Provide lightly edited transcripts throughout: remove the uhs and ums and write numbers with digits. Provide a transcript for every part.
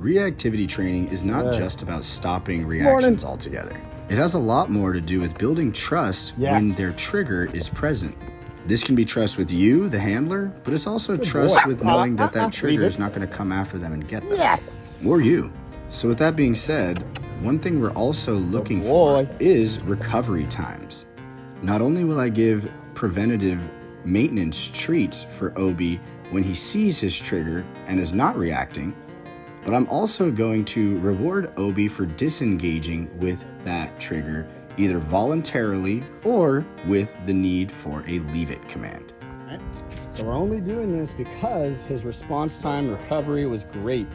Reactivity training is not just about stopping reactions altogether. It has a lot more to do with building trust when their trigger is present. This can be trust with you, the handler, but it's also trust with knowing that that trigger is not going to come after them and get them. Or you. So with that being said, one thing we're also looking for is recovery times. Not only will I give preventative maintenance treats for Obi when he sees his trigger and is not reacting, but I'm also going to reward Obi for disengaging with that trigger, either voluntarily or with the need for a leave it command. So we're only doing this because his response time recovery was great.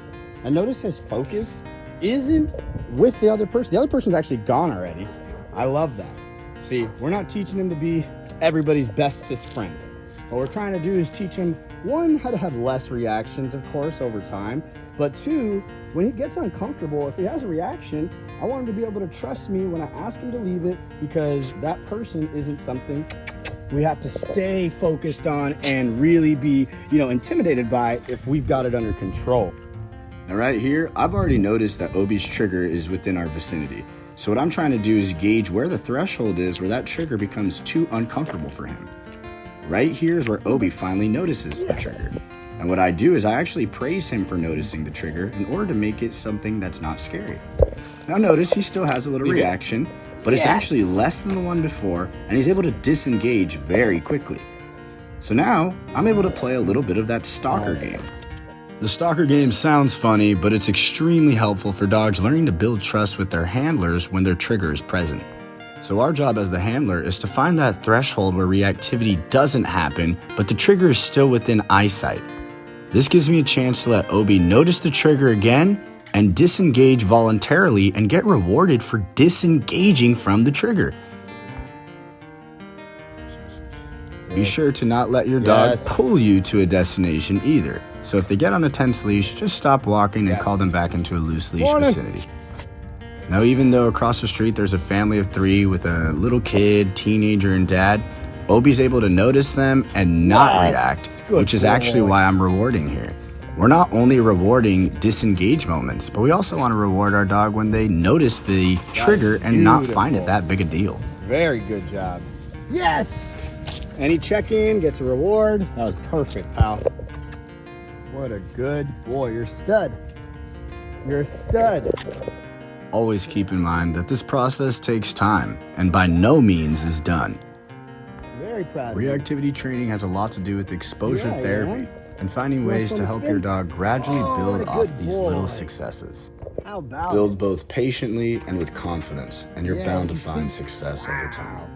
And notice his focus isn't with the other person. The other person's actually gone already. I love that. See, we're not teaching him to be everybody's bestest friend. What we're trying to do is teach him, one, how to have less reactions, of course, over time. But two, when he gets uncomfortable, if he has a reaction, I want him to be able to trust me when I ask him to leave it, because that person isn't something we have to stay focused on and really be, intimidated by if we've got it under control. Now right here, I've already noticed that Obi's trigger is within our vicinity. So what I'm trying to do is gauge where the threshold is where that trigger becomes too uncomfortable for him. Right here is where Obi finally notices the trigger. And what I do is I actually praise him for noticing the trigger in order to make it something that's not scary. Now notice he still has a little reaction, but it's actually less than the one before, and he's able to disengage very quickly. So now I'm able to play a little bit of that stalker game. The stalker game sounds funny, but it's extremely helpful for dogs learning to build trust with their handlers when their trigger is present. So our job as the handler is to find that threshold where reactivity doesn't happen, but the trigger is still within eyesight. This gives me a chance to let Obi notice the trigger again and disengage voluntarily and get rewarded for disengaging from the trigger. Be sure to not let your dog pull you to a destination either. So if they get on a tense leash, just stop walking and call them back into a loose leash vicinity. Now, even though across the street there's a family of 3 with a little kid, teenager, and dad, Obi's able to notice them and not react, which is actually why I'm rewarding here. We're not only rewarding disengage moments, but we also want to reward our dog when they notice the trigger and not find it that big a deal. Very good job. Yes! Any check-in gets a reward. That was perfect, pal. What a good boy. You're a stud. You're a stud. Always keep in mind that this process takes time and by no means is done. Very proud of you. Reactivity training has a lot to do with exposure therapy and finding ways to help your dog gradually build off these little successes. How about Build both patiently and with confidence, and you're bound to find success over time.